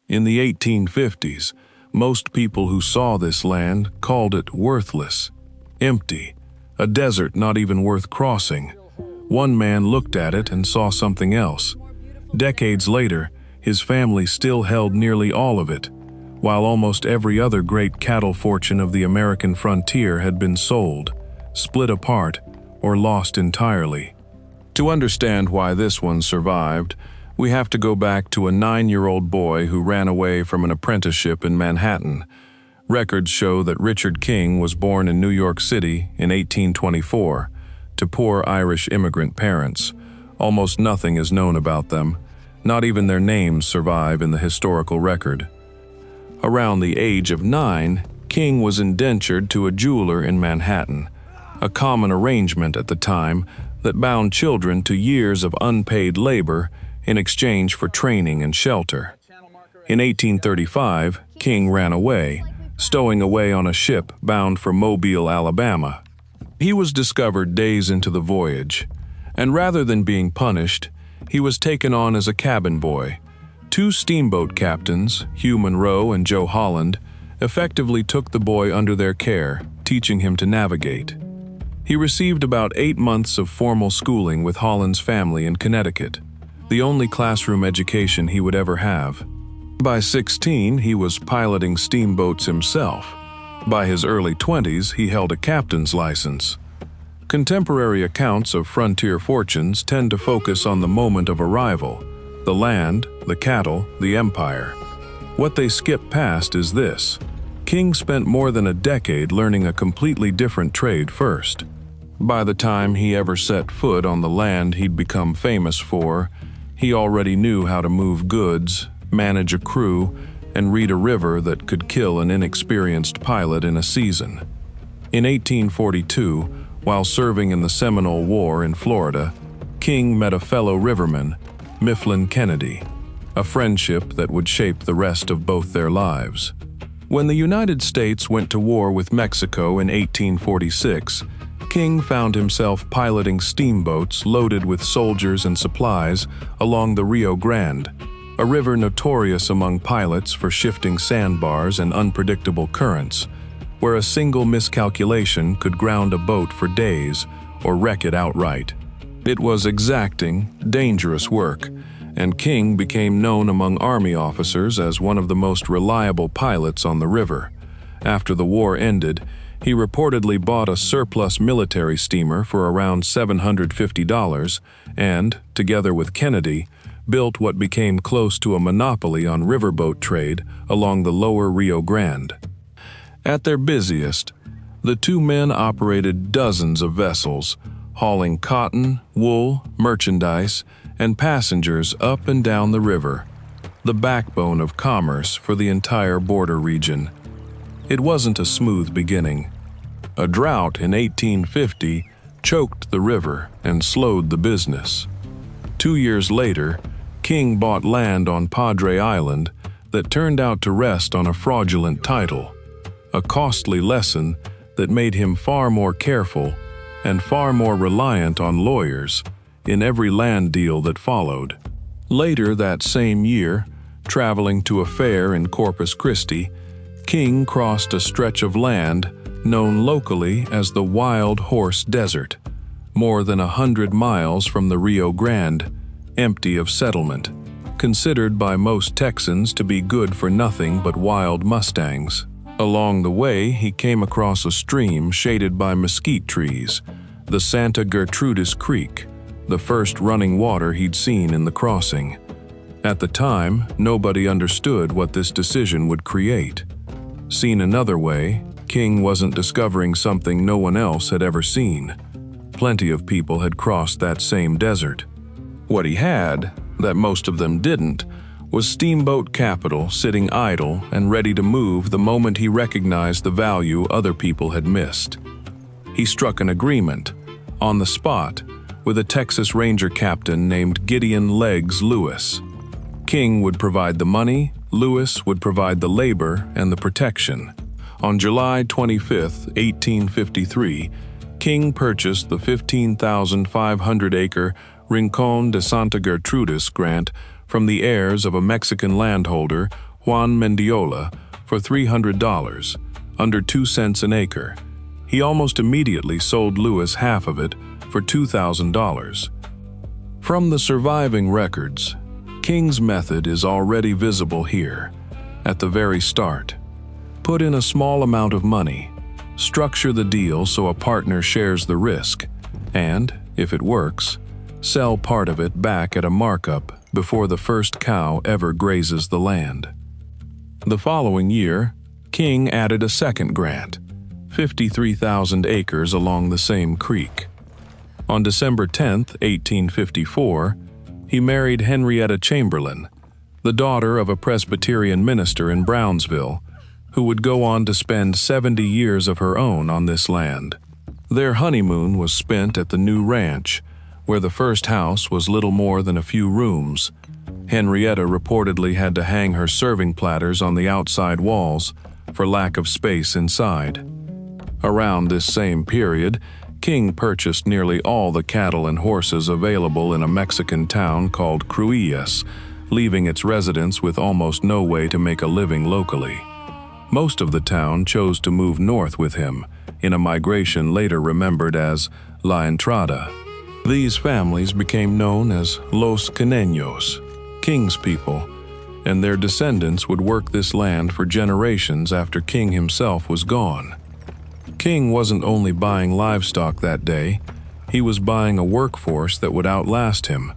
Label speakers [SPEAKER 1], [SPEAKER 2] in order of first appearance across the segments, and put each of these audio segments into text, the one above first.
[SPEAKER 1] In the 1850s, most people who saw this land called it worthless, empty, a desert not even worth crossing. One man looked at it and saw something else. Decades later, his family still held nearly all of it, while almost every other great cattle fortune of the American frontier had been sold, split apart, or lost entirely. To understand why this one survived, we have to go back to a 9-year-old boy who ran away from an apprenticeship in Manhattan. Records show that Richard King was born in New York City in 1824 to poor Irish immigrant parents. Almost nothing is known about them. Not even their names survive in the historical record. Around the age of 9, King was indentured to a jeweler in Manhattan, a common arrangement at the time that bound children to years of unpaid labor in exchange for training and shelter. In 1835, King ran away, stowing away on a ship bound for Mobile, Alabama. He was discovered days into the voyage, and rather than being punished, he was taken on as a cabin boy. 2 steamboat captains, Hugh Monroe and Joe Holland, effectively took the boy under their care, teaching him to navigate. He received about 8 months of formal schooling with Holland's family in Connecticut, the only classroom education he would ever have. By 16, he was piloting steamboats himself. By his early 20s, he held a captain's license. Contemporary accounts of frontier fortunes tend to focus on the moment of arrival, the land, the cattle, the empire. What they skip past is this: King spent more than a decade learning a completely different trade first. By the time he ever set foot on the land he'd become famous for, he already knew how to move goods, manage a crew, and read a river that could kill an inexperienced pilot in a season. In 1842, while serving in the Seminole War in Florida, King met a fellow riverman, Mifflin Kennedy, a friendship that would shape the rest of both their lives. When the United States went to war with Mexico in 1846, King found himself piloting steamboats loaded with soldiers and supplies along the Rio Grande, a river notorious among pilots for shifting sandbars and unpredictable currents, where a single miscalculation could ground a boat for days or wreck it outright. It was exacting, dangerous work, and King became known among Army officers as one of the most reliable pilots on the river. After the war ended, he reportedly bought a surplus military steamer for around $750 and, together with Kennedy, built what became close to a monopoly on riverboat trade along the lower Rio Grande. At their busiest, the 2 men operated dozens of vessels, hauling cotton, wool, merchandise, and passengers up and down the river, the backbone of commerce for the entire border region. It wasn't a smooth beginning. A drought in 1850 choked the river and slowed the business. 2 years later, King bought land on Padre Island that turned out to rest on a fraudulent title, a costly lesson that made him far more careful and far more reliant on lawyers in every land deal that followed. Later that same year, traveling to a fair in Corpus Christi, King crossed a stretch of land known locally as the Wild Horse Desert, more than 100 miles from the Rio Grande, empty of settlement, considered by most Texans to be good for nothing but wild mustangs. Along the way, he came across a stream shaded by mesquite trees, the Santa Gertrudis Creek, the first running water he'd seen in the crossing. At the time, nobody understood what this decision would create. Seen another way, King wasn't discovering something no one else had ever seen. Plenty of people had crossed that same desert. What he had, that most of them didn't, was steamboat capital sitting idle and ready to move the moment he recognized the value other people had missed. He struck an agreement, on the spot, with a Texas Ranger captain named Gideon Legs Lewis. King would provide the money, Lewis would provide the labor and the protection. On July 25, 1853, King purchased the 15,500-acre Rincon de Santa Gertrudis grant from the heirs of a Mexican landholder Juan Mendiola, for $300, under 2 cents an acre. He almost immediately sold Lewis half of it for $2,000. From the surviving records, King's method is already visible here, at the very start. Put in a small amount of money, structure the deal so a partner shares the risk, and, if it works, sell part of it back at a markup before the first cow ever grazes the land. The following year, King added a second grant, 53,000 acres along the same creek. On December 10, 1854, he married Henrietta Chamberlain, the daughter of a Presbyterian minister in Brownsville, who would go on to spend 70 years of her own on this land. Their honeymoon was spent at the new ranch, where the first house was little more than a few rooms. Henrietta reportedly had to hang her serving platters on the outside walls for lack of space inside. Around this same period, King purchased nearly all the cattle and horses available in a Mexican town called Cruillas, leaving its residents with almost no way to make a living locally. Most of the town chose to move north with him, in a migration later remembered as La Entrada. These families became known as los Kineños, King's people, and their descendants would work this land for generations after King himself was gone. King wasn't only buying livestock that day, he was buying a workforce that would outlast him,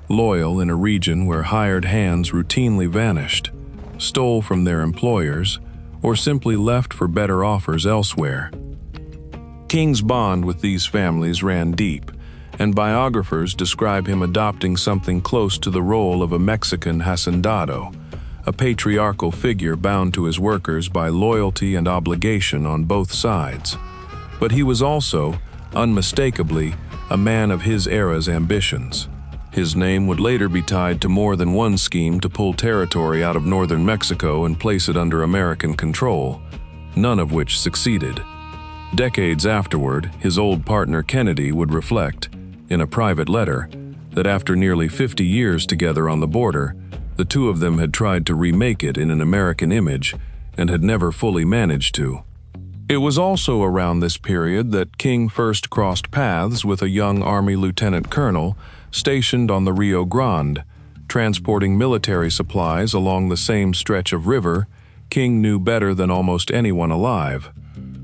[SPEAKER 1] loyal in a region where hired hands routinely vanished, stole from their employers, or simply left for better offers elsewhere. King's bond with these families ran deep, and biographers describe him adopting something close to the role of a Mexican hacendado, a patriarchal figure bound to his workers by loyalty and obligation on both sides. But he was also, unmistakably, a man of his era's ambitions. His name would later be tied to more than one scheme to pull territory out of northern Mexico and place it under American control, none of which succeeded. Decades afterward, his old partner Kennedy would reflect, in a private letter, that after nearly 50 years together on the border, the two of them had tried to remake it in an American image and had never fully managed to. It was also around this period that King first crossed paths with a young Army lieutenant colonel stationed on the Rio Grande, transporting military supplies along the same stretch of river King knew better than almost anyone alive,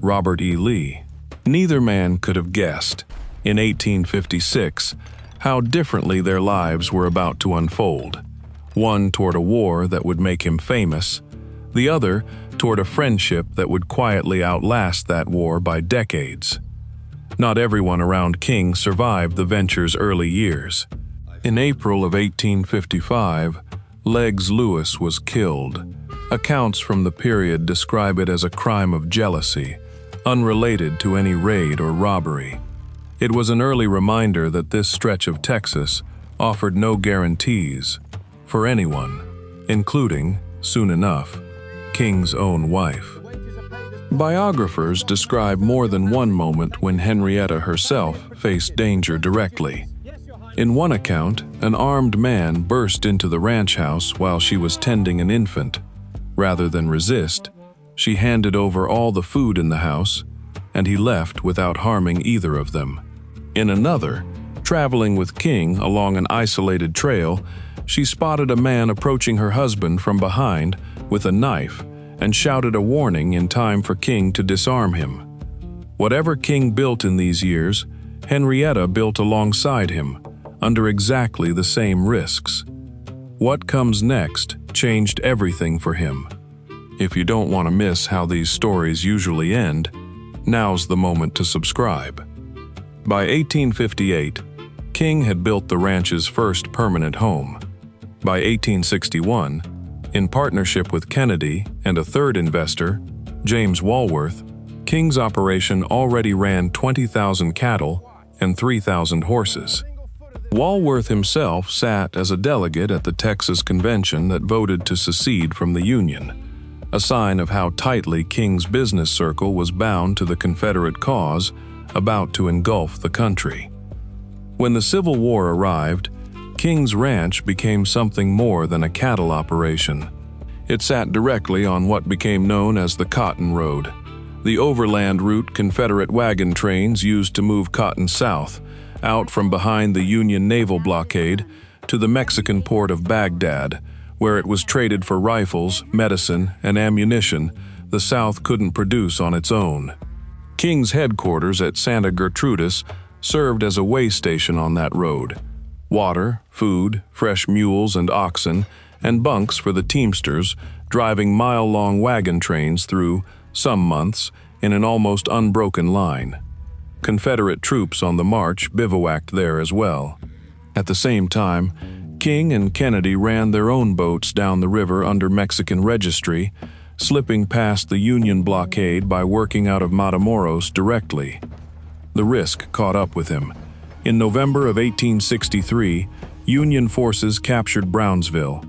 [SPEAKER 1] Robert E. Lee. Neither man could have guessed, in 1856, how differently their lives were about to unfold. One toward a war that would make him famous, the other toward a friendship that would quietly outlast that war by decades. Not everyone around King survived the venture's early years. In April of 1855, Legs Lewis was killed. Accounts from the period describe it as a crime of jealousy, unrelated to any raid or robbery. It was an early reminder that this stretch of Texas offered no guarantees for anyone, including, soon enough, King's own wife. Biographers describe more than one moment when Henrietta herself faced danger directly. In one account, an armed man burst into the ranch house while she was tending an infant. Rather than resist, she handed over all the food in the house, and he left without harming either of them. In another, traveling with King along an isolated trail, she spotted a man approaching her husband from behind with a knife and shouted a warning in time for King to disarm him. Whatever King built in these years, Henrietta built alongside him, under exactly the same risks. What comes next changed everything for him. If you don't want to miss how these stories usually end, now's the moment to subscribe. By 1858, King had built the ranch's first permanent home. By 1861, in partnership with Kennedy and a third investor, James Walworth, King's operation already ran 20,000 cattle and 3,000 horses. Walworth himself sat as a delegate at the Texas convention that voted to secede from the Union, a sign of how tightly King's business circle was bound to the Confederate cause about to engulf the country. When the Civil War arrived, King's ranch became something more than a cattle operation. It sat directly on what became known as the Cotton Road, the overland route Confederate wagon trains used to move cotton south, out from behind the Union naval blockade to the Mexican port of Baghdad, where it was traded for rifles, medicine, and ammunition the South couldn't produce on its own. King's headquarters at Santa Gertrudis served as a way station on that road. Water, food, fresh mules and oxen, and bunks for the teamsters driving mile-long wagon trains through, some months, in an almost unbroken line. Confederate troops on the march bivouacked there as well. At the same time, King and Kennedy ran their own boats down the river under Mexican registry, slipping past the Union blockade by working out of Matamoros directly. The risk caught up with him. In November of 1863, Union forces captured Brownsville.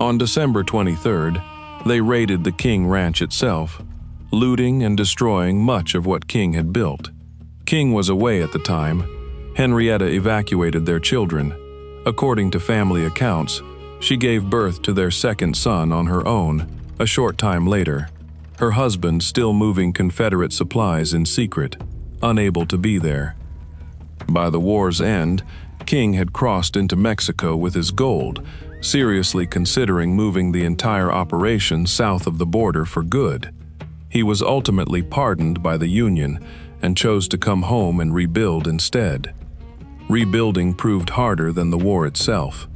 [SPEAKER 1] On December 23rd, they raided the King Ranch itself, looting and destroying much of what King had built. King was away at the time. Henrietta evacuated their children. According to family accounts, she gave birth to their second son on her own a short time later, her husband still moving Confederate supplies in secret, unable to be there. By the war's end, King had crossed into Mexico with his gold, seriously considering moving the entire operation south of the border for good. He was ultimately pardoned by the Union and chose to come home and rebuild instead. Rebuilding proved harder than the war itself.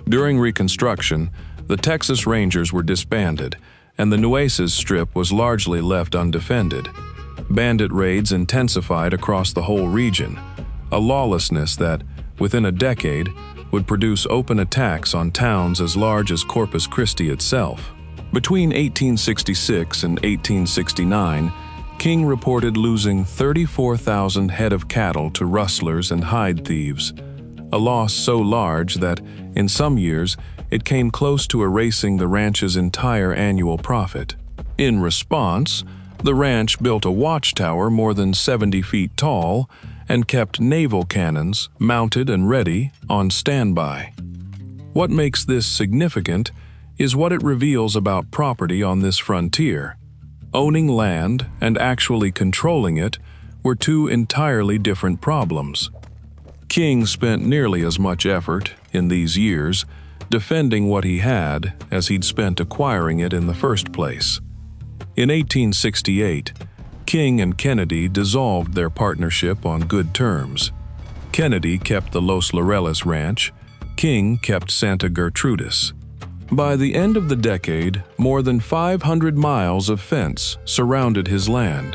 [SPEAKER 1] During Reconstruction, the Texas Rangers were disbanded, and the Nueces Strip was largely left undefended. Bandit raids intensified across the whole region, a lawlessness that, within a decade, would produce open attacks on towns as large as Corpus Christi itself. Between 1866 and 1869, King reported losing 34,000 head of cattle to rustlers and hide thieves, a loss so large that, in some years, it came close to erasing the ranch's entire annual profit. In response, the ranch built a watchtower more than 70 feet tall and kept naval cannons, mounted and ready, on standby. What makes this significant is what it reveals about property on this frontier. Owning land and actually controlling it were two entirely different problems. King spent nearly as much effort, in these years, defending what he had as he'd spent acquiring it in the first place. In 1868, King and Kennedy dissolved their partnership on good terms. Kennedy kept the Los Laureles Ranch, King kept Santa Gertrudis. By the end of the decade, more than 500 miles of fence surrounded his land,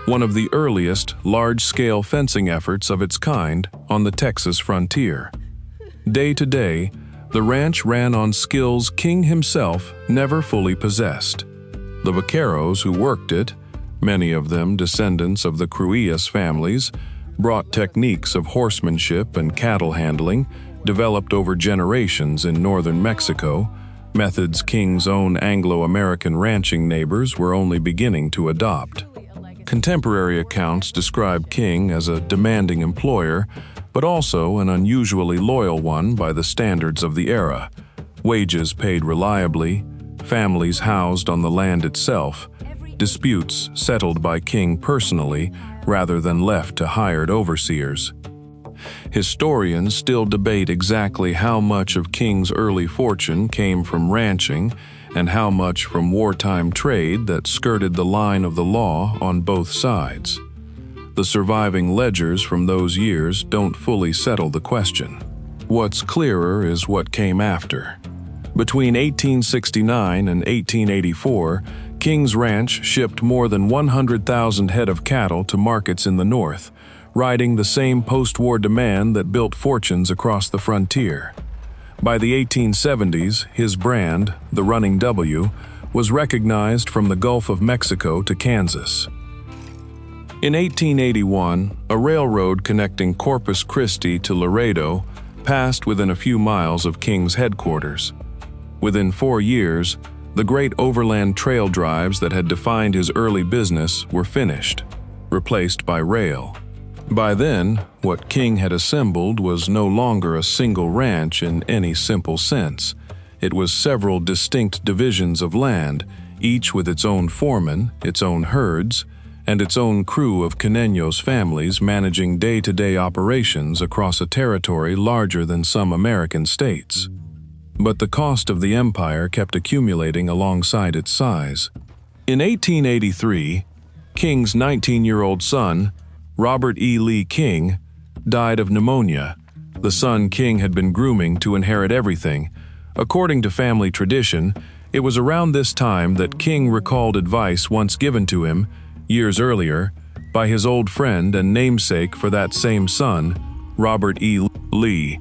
[SPEAKER 1] one of the earliest large-scale fencing efforts of its kind on the Texas frontier. Day to day, the ranch ran on skills King himself never fully possessed. The vaqueros who worked it, many of them descendants of the Cruillas families, brought techniques of horsemanship and cattle handling developed over generations in northern Mexico, methods King's own Anglo-American ranching neighbors were only beginning to adopt. Contemporary accounts describe King as a demanding employer, but also an unusually loyal one by the standards of the era. Wages paid reliably, families housed on the land itself, disputes settled by King personally rather than left to hired overseers. Historians still debate exactly how much of King's early fortune came from ranching and how much from wartime trade that skirted the line of the law on both sides. The surviving ledgers from those years don't fully settle the question. What's clearer is what came after. Between 1869 and 1884, King's Ranch shipped more than 100,000 head of cattle to markets in the north, riding the same post-war demand that built fortunes across the frontier. By the 1870s, his brand, the Running W, was recognized from the Gulf of Mexico to Kansas. In 1881, a railroad connecting Corpus Christi to Laredo passed within a few miles of King's headquarters. Within 4 years, the great overland trail drives that had defined his early business were finished, replaced by rail. By then, what King had assembled was no longer a single ranch in any simple sense. It was several distinct divisions of land, each with its own foreman, its own herds, and its own crew of Kineños families managing day-to-day operations across a territory larger than some American states. But the cost of the empire kept accumulating alongside its size. In 1883, King's 19-year-old son, Robert E. Lee King, died of pneumonia, the son King had been grooming to inherit everything. According to family tradition, it was around this time that King recalled advice once given to him, years earlier, by his old friend and namesake for that same son, Robert E. Lee: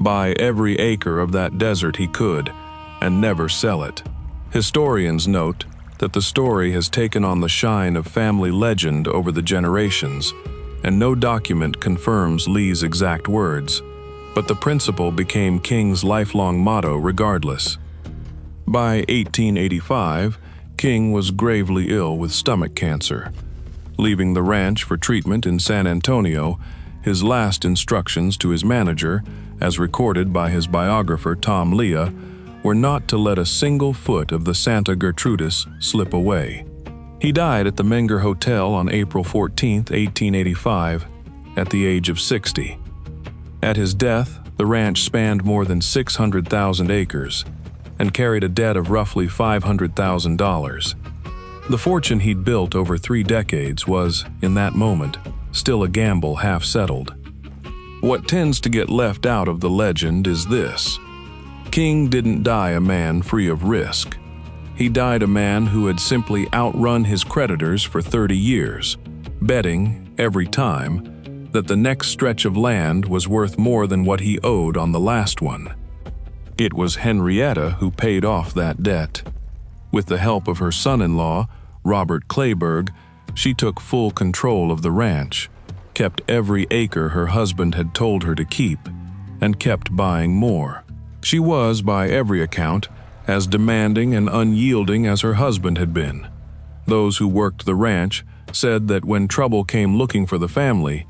[SPEAKER 1] buy every acre of that desert he could, and never sell it. Historians note that the story has taken on the shine of family legend over the generations, and no document confirms Lee's exact words, but the principle became King's lifelong motto regardless. By 1885, King was gravely ill with stomach cancer. Leaving the ranch for treatment in San Antonio, his last instructions to his manager, as recorded by his biographer Tom Leah, were not to let a single foot of the Santa Gertrudis slip away. He died at the Menger Hotel on April 14, 1885, at the age of 60. At his death, the ranch spanned more than 600,000 acres and carried a debt of roughly $500,000. The fortune he'd built over 3 decades was, in that moment, still a gamble half settled. What tends to get left out of the legend is this: King didn't die a man free of risk. He died a man who had simply outrun his creditors for 30 years, betting, every time, that the next stretch of land was worth more than what he owed on the last one. It was Henrietta who paid off that debt. With the help of her son-in-law, Robert Clayburgh, she took full control of the ranch, kept every acre her husband had told her to keep, and kept buying more. She was, by every account, as demanding and unyielding as her husband had been. Those who worked the ranch said that when trouble came looking for the family,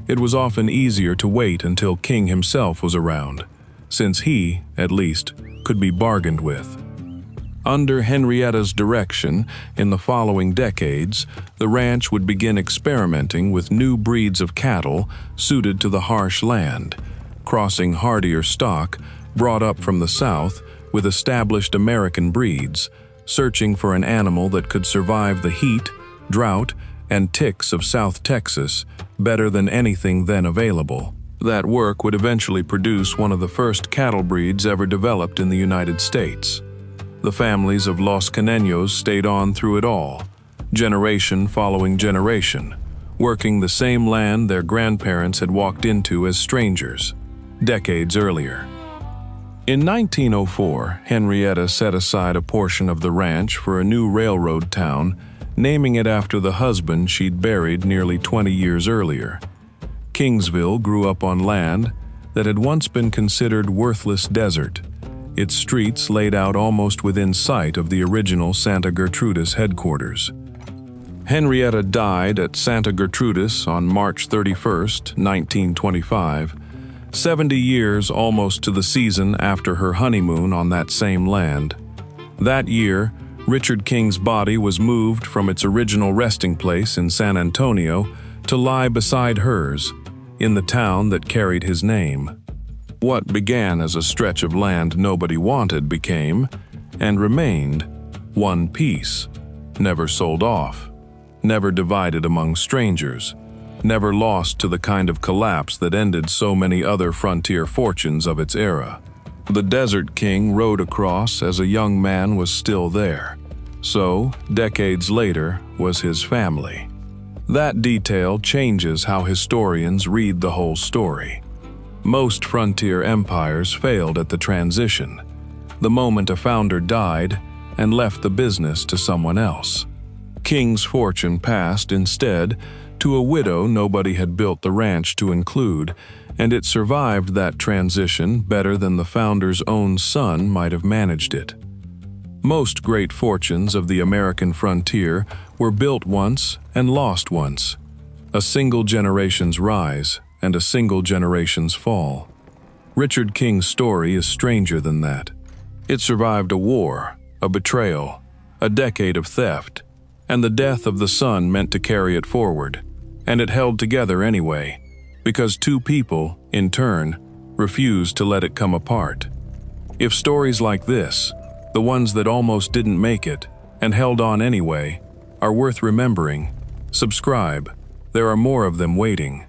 [SPEAKER 1] it was often easier to wait until King himself was around, since he, at least, could be bargained with. Under Henrietta's direction, in the following decades, the ranch would begin experimenting with new breeds of cattle suited to the harsh land, crossing hardier stock brought up from the south with established American breeds, searching for an animal that could survive the heat, drought, and ticks of South Texas better than anything then available. That work would eventually produce one of the first cattle breeds ever developed in the United States. The families of Los Kineños stayed on through it all, generation following generation, working the same land their grandparents had walked into as strangers, decades earlier. In 1904, Henrietta set aside a portion of the ranch for a new railroad town, naming it after the husband she'd buried nearly 20 years earlier. Kingsville grew up on land that had once been considered worthless desert, its streets laid out almost within sight of the original Santa Gertrudis headquarters. Henrietta died at Santa Gertrudis on March 31, 1925, 70 years almost to the season after her honeymoon on that same land. That year, Richard King's body was moved from its original resting place in San Antonio to lie beside hers, in the town that carried his name. What began as a stretch of land nobody wanted became, and remained, one piece, never sold off, never divided among strangers, never lost to the kind of collapse that ended so many other frontier fortunes of its era. The Desert King rode across as a young man was still there. So, decades later, was his family. That detail changes how historians read the whole story. Most frontier empires failed at the transition, the moment a founder died and left the business to someone else. King's fortune passed, instead, to a widow nobody had built the ranch to include, and it survived that transition better than the founder's own son might have managed it. Most great fortunes of the American frontier were built once and lost once. A single generation's rise and a single generation's fall. Richard King's story is stranger than that. It survived a war, a betrayal, a decade of theft, and the death of the son meant to carry it forward. And it held together anyway, because two people, in turn, refused to let it come apart. If stories like this, the ones that almost didn't make it and held on anyway, are worth remembering, subscribe. There are more of them waiting.